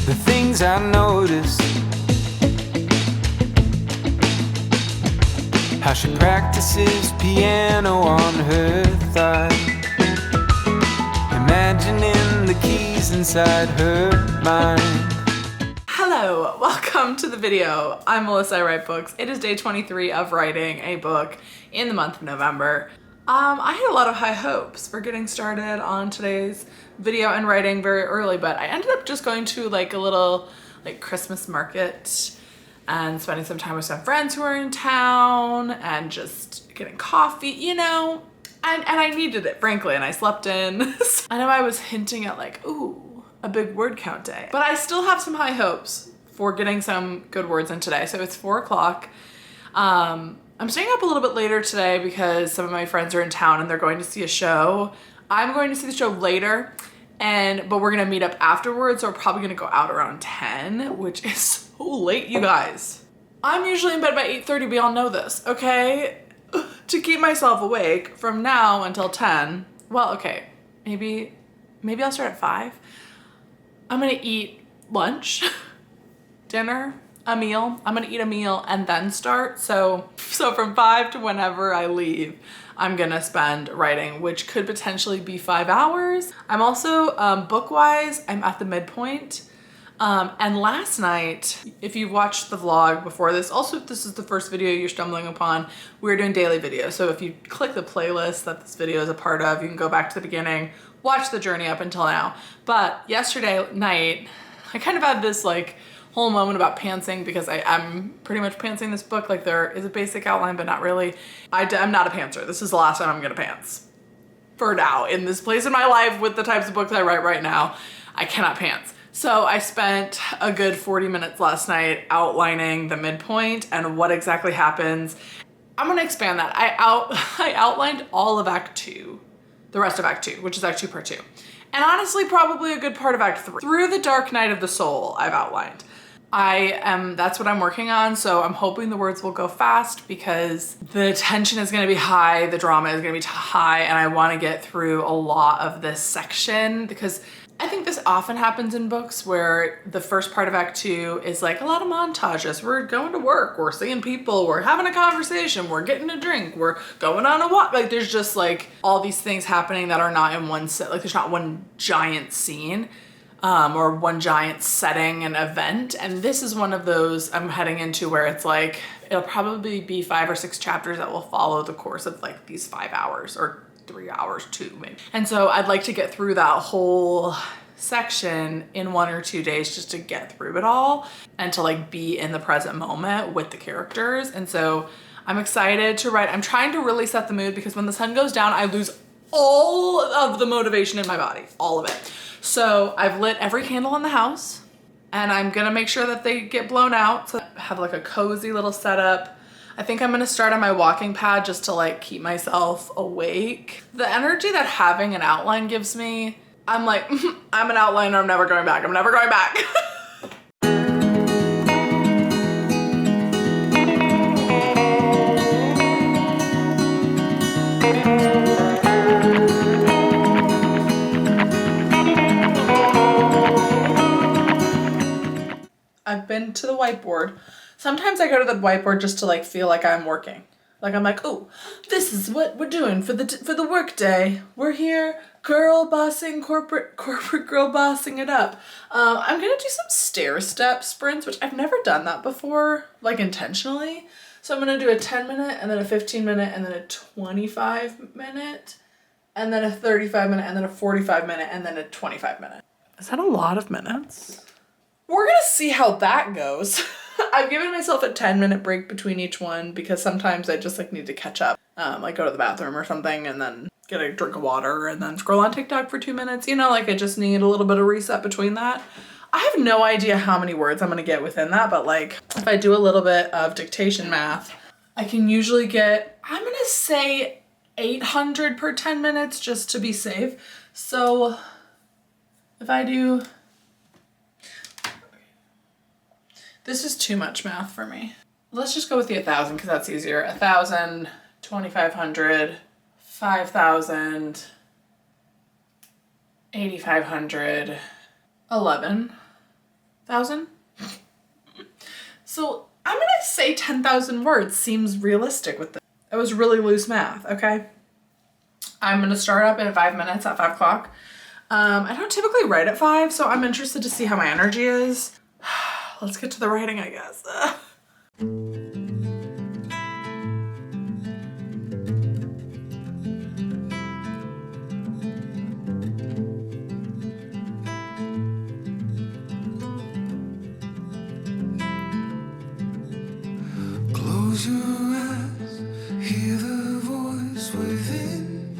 the things I notice. How she practices piano on her thigh, imagining the keys inside her mind. Hello, welcome to the video. I'm Melissa, I write books. It is day 23 of writing a book in the month of November. I had a lot of high hopes for getting started on today's video and writing very early, but I ended up just going to like a little like Christmas market and spending some time with some friends who are in town and just getting coffee, you know, and I needed it, frankly, and I slept in. I know I was hinting at like, ooh, a big word count day, but I still have some high hopes for getting some good words in today. So it's 4 o'clock. I'm staying up a little bit later today because some of my friends are in town and they're going to see a show. I'm going to see the show later, but we're gonna meet up afterwards, so we're probably gonna go out around 10, which is so late, you guys. I'm usually in bed by 8:30, we all know this, okay? To keep myself awake from now until 10, well, okay, maybe I'll start at 5. I'm gonna eat lunch, dinner, a meal. I'm gonna eat a meal and then start. So from 5 to whenever I leave, I'm gonna spend writing, which could potentially be 5 hours. I'm also, book-wise, I'm at the midpoint. And last night, if you've watched the vlog before this, also if this is the first video you're stumbling upon, we're doing daily videos. So if you click the playlist that this video is a part of, you can go back to the beginning, watch the journey up until now. But yesterday night, I kind of had this like whole moment about pantsing because I'm pretty much pantsing this book. Like there is a basic outline, but not really. I'm not a pantser. This is the last time I'm gonna pants. For now, in this place in my life with the types of books I write right now, I cannot pants. So I spent a good 40 minutes last night outlining the midpoint and what exactly happens. I'm gonna expand that. I outlined all of Act 2, the rest of Act 2, which is Act 2 Part 2. And honestly, probably a good part of Act 3. Through the dark night of the soul, I've outlined. That's what I'm working on, so I'm hoping the words will go fast because the tension is gonna be high, the drama is gonna be high, and I wanna get through a lot of this section because I think this often happens in books where the first part of Act 2 is like a lot of montages. We're going to work, we're seeing people, we're having a conversation, we're getting a drink, we're going on a walk. Like there's just like all these things happening that are not in one set, like there's not one giant scene. Or one giant setting and event. And this is one of those I'm heading into where it's like, it'll probably be 5 or 6 chapters that will follow the course of like these 5 hours or 3 hours too, maybe. And so I'd like to get through that whole section in 1 or 2 days just to get through it all and to like be in the present moment with the characters. And so I'm excited to write. I'm trying to really set the mood because when the sun goes down, I lose all of the motivation in my body, all of it. So I've lit every candle in the house and I'm gonna make sure that they get blown out. So I have like a cozy little setup. I think I'm gonna start on my walking pad just to like keep myself awake. The energy that having an outline gives me, I'm like, I'm an outliner, I'm never going back, I'm never going back. I've been to the whiteboard. Sometimes I go to the whiteboard just to like feel like I'm working. Like I'm like, oh, this is what we're doing for the work day. We're here, girl bossing, corporate girl bossing it up. I'm gonna do some stair step sprints, which I've never done that before, like intentionally. So I'm gonna do a 10-minute and then a 15-minute and then a 25-minute and then a 35-minute and then a 45-minute and then a 25-minute. Is that a lot of minutes? We're gonna see how that goes. I've given myself a 10-minute break between each one because sometimes I just like need to catch up. Like go to the bathroom or something and then get a drink of water and then scroll on TikTok for 2 minutes. You know, like I just need a little bit of reset between that. I have no idea how many words I'm gonna get within that, but like if I do a little bit of dictation math, I can usually get, I'm gonna say 800 per 10 minutes just to be safe. So if I do, this is too much math for me. Let's just go with the 1,000 because that's easier. 1,000, 2,500, 5,000, 8,500, 11. 1,000? So I'm gonna say 10,000 words seems realistic with this. It was really loose math, okay? I'm gonna start up in 5 minutes at 5 o'clock. I don't typically write at 5, so I'm interested to see how my energy is. Let's get to the writing, I guess. Close your eyes, hear the voice within,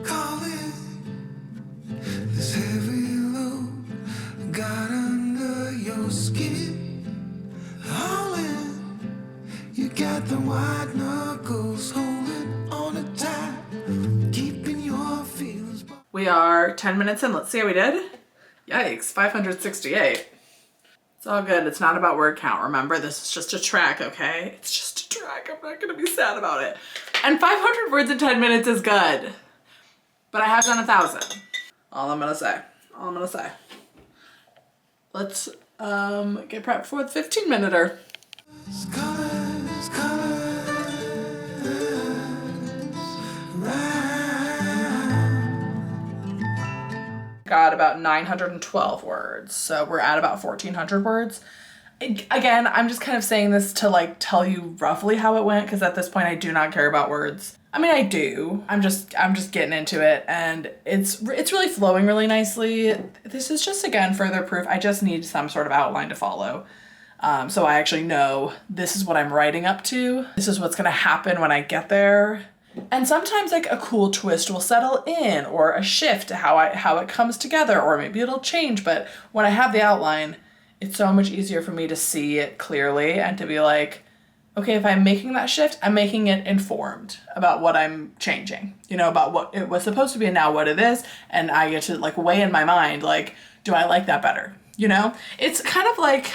calling. This heavy load got under your skin, hauling. You got the white knuckles holding on it tight, keeping your feelings. We are 10 minutes in. Let's see how we did. Yikes, 568. It's all good. It's not about word count. Remember, this is just a track, okay? It's just a track. I'm not gonna be sad about it. And 500 words in 10 minutes is good. But I have done 1,000. All I'm gonna say. All I'm gonna say. Let's get prepped for the 15-minuter. Colors, colors, Got about 912 words, so we're at about 1,400 words. Again, I'm just kind of saying this to like tell you roughly how it went, because at this point I do not care about words. I mean, I do. I'm just getting into it, and it's really flowing really nicely. This is just, again, further proof. I just need some sort of outline to follow. So I actually know this is what I'm writing up to. This is what's gonna happen when I get there. And sometimes like a cool twist will settle in, or a shift to how it comes together, or maybe it'll change. But when I have the outline, it's so much easier for me to see it clearly and to be like, okay, if I'm making that shift, I'm making it informed about what I'm changing, you know, about what it was supposed to be and now what it is. And I get to like weigh in my mind, like, do I like that better? You know, it's kind of like,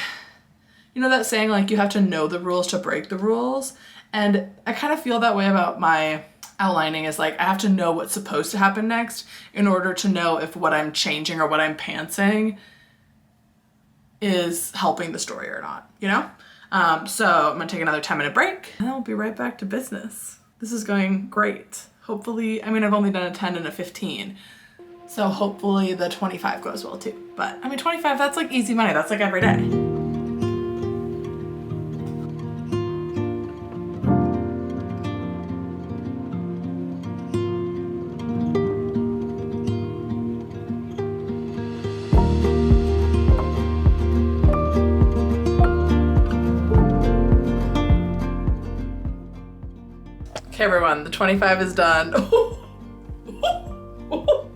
you know, that saying, like, you have to know the rules to break the rules. And I kind of feel that way about my outlining, is like, I have to know what's supposed to happen next in order to know if what I'm changing or what I'm pantsing is helping the story or not, you know? So I'm gonna take another 10-minute break and then we'll be right back to business. This is going great. Hopefully, I mean, I've only done a 10 and a 15. So hopefully the 25 goes well too. But I mean, 25, that's like easy money. That's like every day. Okay, everyone, the 25 is done.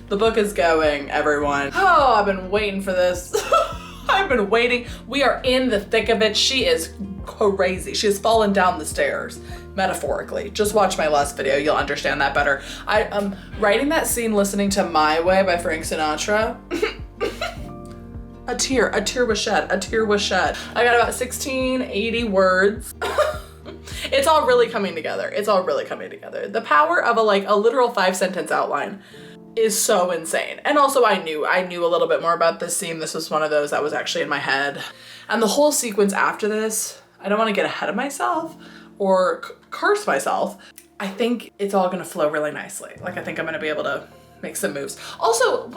The book is going, everyone. Oh, I've been waiting for this. I've been waiting. We are in the thick of it. She is crazy. She has fallen down the stairs, metaphorically. Just watch my last video, you'll understand that better. I am writing that scene listening to My Way by Frank Sinatra. A tear was shed, a tear was shed. I got about 1,680 words. It's all really coming together. It's all really coming together. The power of a literal 5-sentence outline is so insane. And also I knew a little bit more about this scene. This was one of those that was actually in my head. And the whole sequence after this, I don't want to get ahead of myself or curse myself. I think it's all gonna flow really nicely. Like, I think I'm gonna be able to make some moves. Also,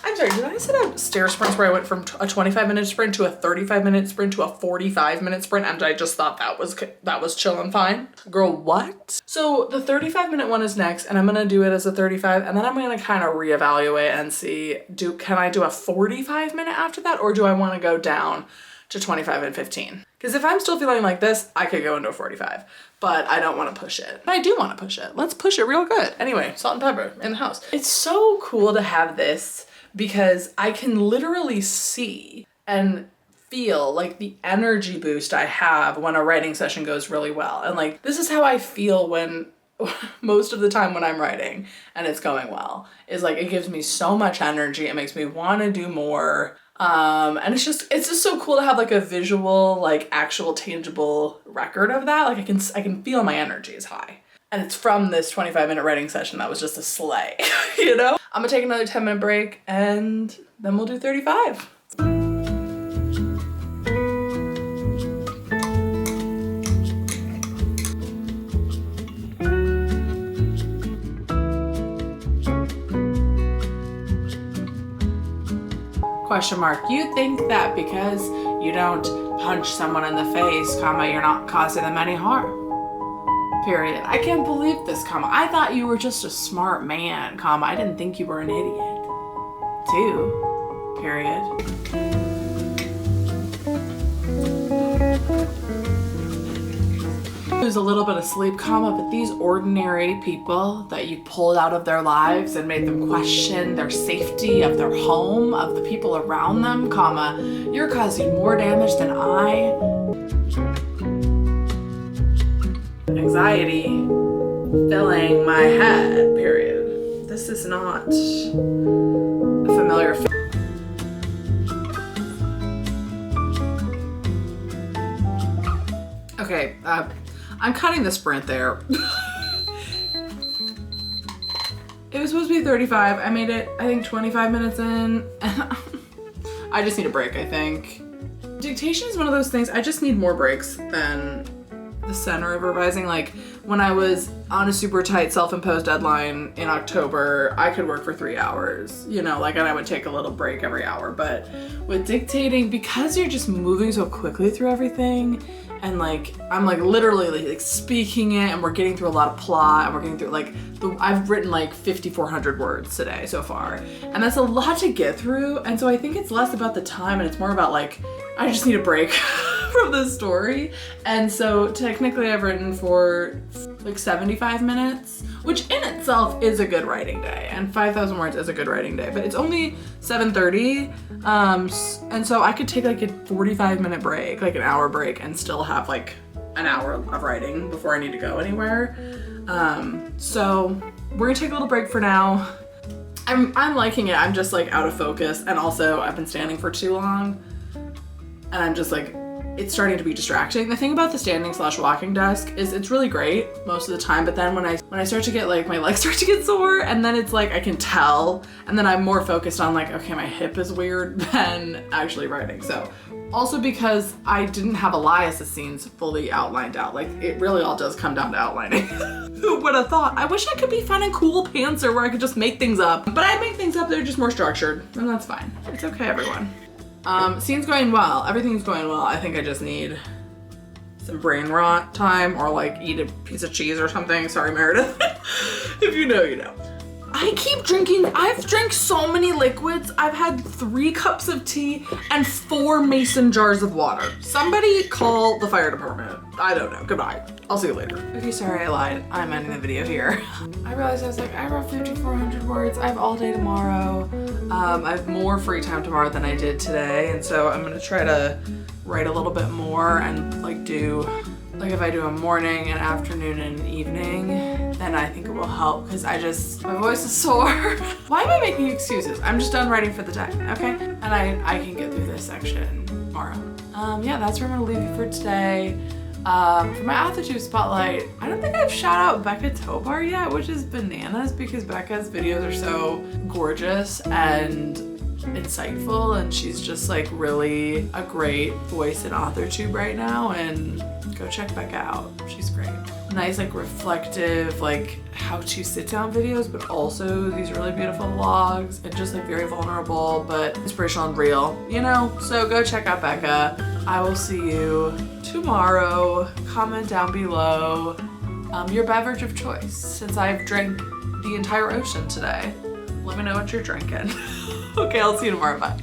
I'm sorry, did I set up stair sprints where I went from a 25-minute sprint to a 35-minute sprint to a 45-minute sprint, and I just thought that was chill and fine? Girl, what? So the 35-minute one is next, and I'm gonna do it as a 35, and then I'm gonna kind of reevaluate and see, can I do a 45-minute after that, or do I wanna go down to 25 and 15? Because if I'm still feeling like this, I could go into a 45, but I don't want to push it. But I do want to push it. Let's push it real good. Anyway, salt and pepper in the house. It's so cool to have this because I can literally see and feel like the energy boost I have when a writing session goes really well. And like, this is how I feel when most of the time when I'm writing and it's going well, is like, it gives me so much energy. It makes me want to do more. And it's just so cool to have like a visual, like actual tangible record of that. Like I can feel my energy is high. And it's from this 25-minute writing session that was just a sleigh, you know? I'm gonna take another 10-minute break and then we'll do 35. Question mark. You think that because you don't punch someone in the face, comma, you're not causing them any harm. Period. I can't believe this, comma. I thought you were just a smart man, comma. I didn't think you were an idiot. 2. Period. Lose a little bit of sleep, comma, but these ordinary people that you pulled out of their lives and made them question their safety of their home, of the people around them, comma, you're causing more damage than I. Anxiety filling my head, period. This is not a familiar Okay, I'm cutting the sprint there. It was supposed to be 35. I made it, I think, 25 minutes in. I just need a break, I think. Dictation is one of those things, I just need more breaks than the center of revising. Like when I was on a super tight self-imposed deadline in October, I could work for 3 hours, you know, like, and I would take a little break every hour. But with dictating, because you're just moving so quickly through everything, and like I'm like literally like speaking it, and we're getting through a lot of plot, and we're getting through like I've written like 5,400 words today so far, and that's a lot to get through. And so I think it's less about the time and it's more about like I just need a break from the story. And so technically I've written for like 75 minutes, which in itself is a good writing day, and 5,000 words is a good writing day, but it's only 7:30, and so I could take like a 45-minute break, like an hour break, and still have like an hour of writing before I need to go anywhere. So we're gonna take a little break for now. I'm liking it. I'm just like out of focus, and also I've been standing for too long, and I'm just like, it's starting to be distracting. The thing about the standing/walking desk is it's really great most of the time, but then when I start to get like, my legs start to get sore, and then it's like I can tell, and then I'm more focused on like, okay, my hip is weird than actually writing. So also because I didn't have Elias's scenes fully outlined out, like it really all does come down to outlining. Who would have thought? I wish I could be fun and cool pantser where I could just make things up, but I make things up, they're just more structured, and that's fine. It's okay, everyone. Scene's going well. Everything's going well. I think I just need some brain rot time, or like eat a piece of cheese or something. Sorry, Meredith. If you know, you know. I keep drinking. I've drank so many liquids. I've had 3 cups of tea and 4 mason jars of water. Somebody call the fire department. I don't know. Goodbye. I'll see you later. Okay, sorry, I lied. I'm ending the video here. I realized I was like, I wrote 5,400 words. I have all day tomorrow. I have more free time tomorrow than I did today, and so I'm gonna try to write a little bit more and like do, like if I do a morning, an afternoon, and an evening, then I think it will help, because my voice is sore. Why am I making excuses? I'm just done writing for the day, okay? And I can get through this section tomorrow. Yeah, that's where I'm gonna leave you for today. For my authortube spotlight, I don't think I've shout out Becca Tobar yet, which is bananas, because Becca's videos are so gorgeous and insightful, and she's just like really a great voice in authortube right now, and go check Becca out. She's great. Nice, like reflective, like how-to sit-down videos, but also these really beautiful vlogs, and just like very vulnerable but inspirational and real, you know? So go check out Becca. I will see you tomorrow. Comment down below your beverage of choice, since I've drank the entire ocean today. Let me know what you're drinking. Okay, I'll see you tomorrow. Bye.